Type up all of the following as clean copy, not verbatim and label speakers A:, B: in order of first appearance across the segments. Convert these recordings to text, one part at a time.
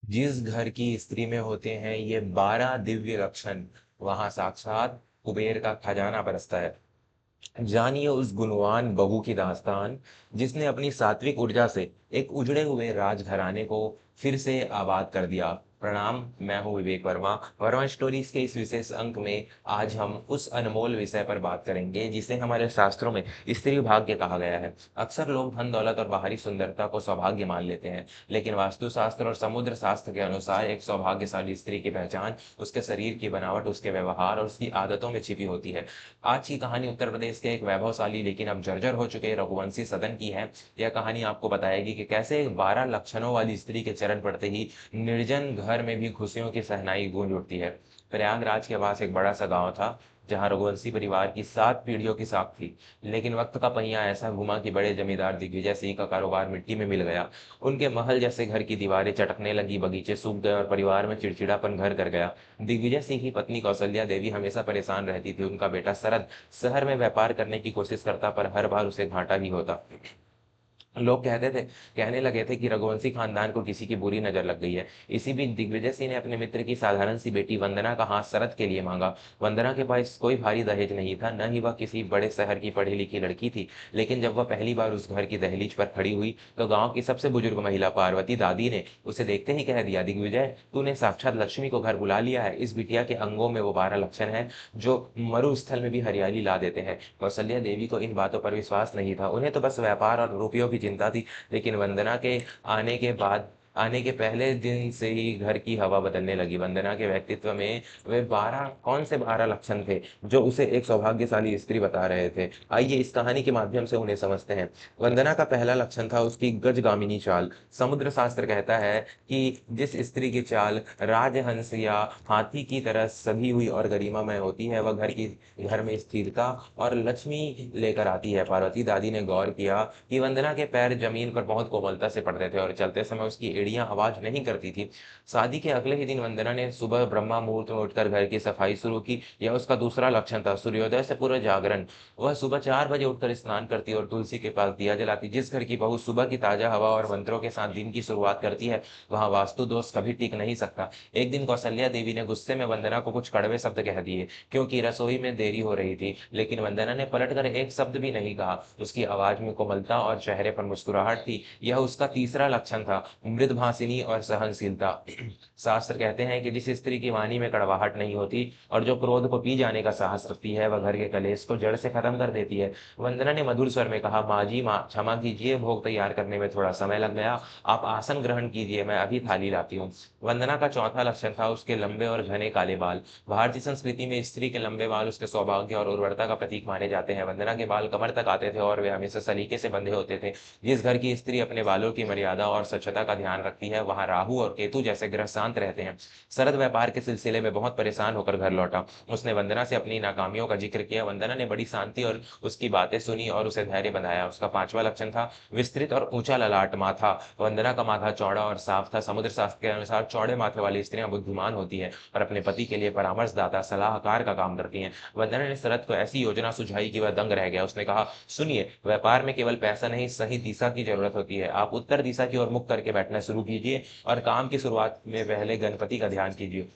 A: जिस घर की स्त्री में होते हैं ये 12 दिव्य लक्षण, वहां साक्षात कुबेर का खजाना बरसता है। जानिए उस गुणवान बहू की दास्तान, जिसने अपनी सात्विक ऊर्जा से एक उजड़े हुए राजघराने को फिर से आबाद कर दिया। प्रणाम, मैं हूं विवेक वर्मा। वर्मा स्टोरीज के इस विशेष अंक में आज हम उस अनमोल विषय पर बात करेंगे जिसे हमारे शास्त्रों में स्त्री भाग्य कहा गया है। अक्सर लोग धन दौलत और बाहरी सुंदरता को सौभाग्य मान लेते हैं, लेकिन वास्तुशास्त्र और समुद्र शास्त्र के अनुसार एक सौभाग्यशाली स्त्री की पहचान उसके शरीर की बनावट, उसके व्यवहार और उसकी आदतों में छिपी होती है। आज की कहानी उत्तर प्रदेश के एक वैभवशाली लेकिन अब जर्जर हो चुके रघुवंशी सदन की है। यह कहानी आपको बताएगी कि कैसे एक 12 लक्षणों वाली स्त्री के चरण पड़ते ही निर्जन घर में भी खुशियों की शहनाई गूंज उठती है। प्रयागराज के पास एक बड़ा सा गांव था, जहां रघुवंशी परिवार की 7 पीढ़ियों की साख थी। लेकिन वक्त का पहिया ऐसा घुमा कि बड़े जमींदार दिग्विजय सिंह का कारोबार मिट्टी में मिल गया। उनके महल जैसे घर की दीवारें चटकने लगी, बगीचे सूख गए और परिवार में चिड़चिड़ापन घर कर गया। दिग्विजय सिंह की पत्नी कौशल्या देवी हमेशा परेशान रहती थी। उनका बेटा शरद शहर में व्यापार करने की कोशिश करता, पर हर बार उसे घाटा ही होता। लोग कहने लगे थे कि रघुवंशी खानदान को किसी की बुरी नजर लग गई है। इसी बीच दिग्विजय सिंह ने अपने मित्र की साधारण सी बेटी वंदना का हाथ शरद के लिए मांगा। वंदना के पास कोई भारी दहेज नहीं था, न ही वह किसी बड़े शहर की पढ़ी लिखी लड़की थी। लेकिन जब वह पहली बार उस घर की दहलीज पर खड़ी हुई, तो गांव की सबसे बुजुर्ग महिला पार्वती दादी ने उसे देखते ही कह दिया, दिग्विजय, तूने साक्षात लक्ष्मी को घर बुला लिया है। इस बिटिया के अंगों में वो 12 लक्षण है जो मरुस्थल में भी हरियाली ला देते हैं। कौशल्या देवी को इन बातों पर विश्वास नहीं था। उन्हें तो बस व्यापार और रुपयों की चिंता थी। लेकिन वंदना के आने के बाद आने के पहले दिन से ही घर की हवा बदलने लगी। वंदना के व्यक्तित्व में वे 12 कौन से 12 लक्षण थे जो उसे एक सौभाग्यशाली स्त्री बता रहे थे। आइए इस कहानी के माध्यम से उन्हें समझते हैं। वंदना का पहला लक्षण था उसकी गजगामिनी चाल। समुद्र शास्त्र कहता है कि जिस स्त्री की चाल राजहंस या हाथी की तरह सधी हुई और गरिमामय होती है, वह घर में स्थिरता और लक्ष्मी लेकर आती है। पार्वती दादी ने गौर किया कि वंदना के पैर जमीन पर बहुत कोमलता से पड़ते थे और चलते समय उसकी एड़ियां आवाज नहीं करती थी। शादी के अगले ही दिन वंदना ने सुबह ब्रह्मा मुहूर्त में उठकर घर की सफाई शुरू की। यह उसका दूसरा लक्षण था, सूर्योदय से पूर्व जागरण। वह सुबह 4 बजे उठकर स्नान करती और तुलसी के पास दिया जलाती। जिस घर की बहू सुबह की ताजा हवा और मंत्रों के साथ दिन की शुरुआत करती है, वहां वास्तु दोष कभी टिक नहीं सकता। एक दिन कौशल्या देवी ने गुस्से में वंदना को कुछ कड़वे शब्द कह दिए, क्योंकि रसोई में देरी हो रही थी। लेकिन वंदना ने पलटकर एक शब्द भी नहीं कहा। उसकी आवाज में कोमलता और चेहरे पर मुस्कुराहट थी। यह उसका तीसरा लक्षण था, मृदभाषिनी और सहनशीलता। शास्त्र कहते हैं कि जिस स्त्री की वाणी में कड़वाहट नहीं होती और जो क्रोध को पी जाने का साहस रखती है, वह घर के कलेश को जड़ से खत्म कर देती है। वंदना ने मधुर स्वर में कहा, माँ जी, माँ क्षमा कीजिए, भोग तैयार करने में थोड़ा समय लग गया। आप आसन ग्रहण कीजिए, मैं अभी थाली लाती हूँ। वंदना का चौथा लक्षण था उसके लंबे और घने काले बाल। भारतीय संस्कृति में स्त्री के लंबे बाल उसके सौभाग्य और उर्वरता का प्रतीक माने जाते हैं। वंदना के बाल कमर तक आते थे और वे हमेशा सलीके से बंधे होते थे। जिस घर की स्त्री अपने बालों की मर्यादा और स्वच्छता का ध्यान रखती है, वहां राहु और केतु जैसे ग्रह शांत रहते हैं। शरद व्यापार के सिलसिले में बहुत परेशान होकर घर लौटा। उसने वंदना से अपनी नाकामियों का जिक्र किया। वंदना ने बड़ी शांति और उसकी बातें सुनी और उसे धैर्य बंधाया। उसका पांचवा लक्षण था विस्तृत और ऊंचा ललाट माथा। वंदना का माथा चौड़ा और साफ था। समुद्र शास्त्र के अनुसार चौड़े माथे वाली स्त्रियां बुद्धिमान होती है और अपने पति के लिए परामर्शदाता सलाहकार का काम करती हैं। वंदना ने शरद को ऐसी योजना सुझाई कि वह दंग रह गया। उसने कहा, सुनिए, व्यापार में केवल पैसा नहीं, सही दिशा की जरूरत होती है। आप उत्तर दिशा की ओर मुख करके बैठना शुरू कीजिए और काम की शुरुआत में पहले गणपति का ध्यान कीजिए।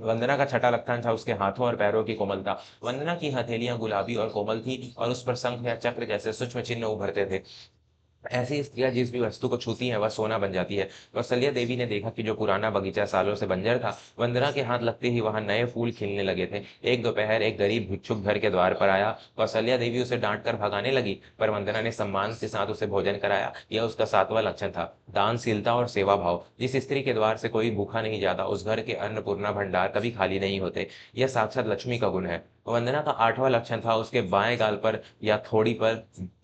A: वंदना का छठा लक्षण था उसके हाथों और पैरों की कोमलता। वंदना की हथेलियां गुलाबी और कोमल थी और उस पर शंख या चक्र जैसे सूक्ष्म चिन्ह उभरते थे। ऐसी स्त्रियां जिस भी वस्तु को छूती हैं वह सोना बन जाती है। कौशल्या देवी ने देखा कि जो पुराना बगीचा सालों से बंजर था, वंदना के हाथ लगते ही वहां नए फूल खिलने लगे थे। एक दोपहर एक गरीब भिक्षुक घर के द्वार पर आया। कौशल्या देवी उसे डांट कर भगाने लगी, पर वंदना ने सम्मान के साथ उसे भोजन कराया। यह उसका सातवां लक्षण था, दानशीलता और सेवा भाव। जिस स्त्री के द्वार से कोई भूखा नहीं जाता, उस घर के अन्नपूर्णा भंडार कभी खाली नहीं होते। यह साक्षात लक्ष्मी का गुण है। वंदना का आठवां लक्षण था उसके बाएं गाल पर या थोड़ी पर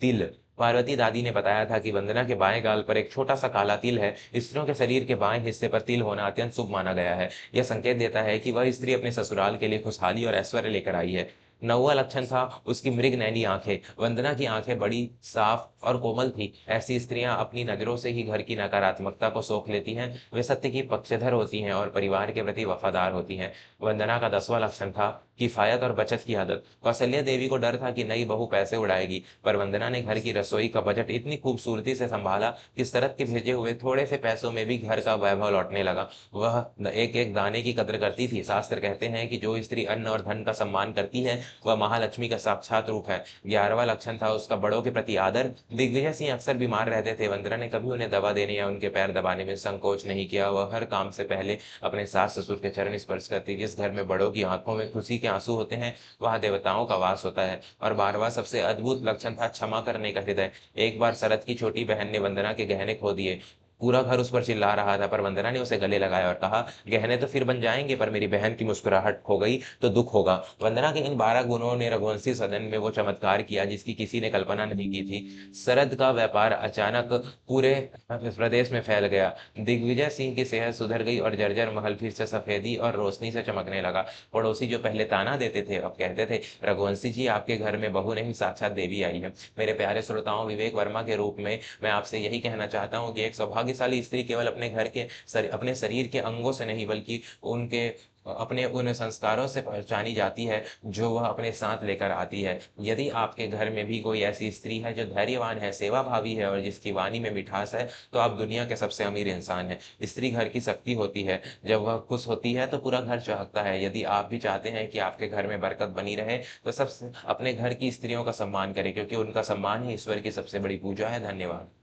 A: तिल। पार्वती दादी ने बताया था कि वंदना के बाएं गाल पर एक छोटा सा काला तिल है। स्त्रियों के शरीर के बाएं हिस्से पर तिल होना अत्यंत शुभ माना गया है। यह संकेत देता है कि वह स्त्री अपने ससुराल के लिए खुशहाली और ऐश्वर्य लेकर आई है। 9वां लक्षण था उसकी मृगनयनी आंखें। वंदना की आंखें बड़ी साफ और कोमल थी। ऐसी स्त्रियां अपनी नजरों से ही घर की नकारात्मकता को सोख लेती हैं। वे सत्य की पक्षधर होती हैं और परिवार के प्रति वफादार होती हैं। वंदना का 10वां लक्षण था किफायत और बचत की आदत। कौशल्या देवी को डर था कि नई बहू पैसे उड़ाएगी, पर वंदना ने घर की रसोई का बजट इतनी खूबसूरती से संभाला कि शरद के भेजे हुए थोड़े से पैसों में भी घर का वैभव लौटने लगा। वह एक एक दाने की कद्र करती थी। शास्त्र कहते हैं कि जो स्त्री अन्न और धन का सम्मान करती है वह महालक्ष्मी का साक्षात रूप है। 11वां लक्षण था उसका बड़ों के प्रति आदर। दिग्विजय सिंह अक्सर बीमार रहते थे। वंदना ने कभी उन्हें दवा देने या उनके पैर दबाने में संकोच नहीं किया। वह हर काम से पहले अपने सास ससुर के चरण स्पर्श करती। जिस घर में बड़ों की आंखों में खुशी के आंसू होते हैं वहां देवताओं का वास होता है। और 12वां सबसे अद्भुत लक्षण था क्षमा करने का हृदय। एक बार शरद की छोटी बहन ने वंदना के गहने खो दिए। पूरा घर उस पर चिल्ला रहा था, पर वंदना ने उसे गले लगाया और कहा, गहने तो फिर बन जाएंगे, पर मेरी बहन की मुस्कुराहट खो गई तो दुख होगा। वंदना के इन 12 गुणों ने रघुवंशी सदन में वो चमत्कार किया जिसकी किसी ने कल्पना नहीं की थी। शरद का व्यापार अचानक पूरे प्रदेश में फैल गया। दिग्विजय सिंह की सेहत सुधर गई और जर्जर महल फिर से सफेदी और रोशनी से चमकने लगा। पड़ोसी जो पहले ताना देते थे अब कहते थे, रघुवंशी जी आपके घर में बहू नहीं साक्षात देवी आई है। मेरे प्यारे श्रोताओं, विवेक वर्मा के रूप में मैं आपसे यही कहना चाहता हूँ कि एक सौभाग्यशाली स्त्री केवल अपने घर के अपने शरीर के अंगों से नहीं बल्कि उनके अपने उन संस्कारों से पहचानी जाती है जो वह अपने साथ लेकर आती है। यदि आपके घर में भी कोई ऐसी स्त्री है जो धैर्यवान है, सेवाभावी है और जिसकी वाणी में मिठास है, तो आप दुनिया के सबसे अमीर इंसान हैं। स्त्री घर की शक्ति होती है। जब वह खुश होती है तो पूरा घर चहकता है। यदि आप भी चाहते हैं कि आपके घर में बरकत बनी रहे तो सबसे अपने घर की स्त्रियों का सम्मान करें, क्योंकि उनका सम्मान ही ईश्वर की सबसे बड़ी पूजा है। धन्यवाद।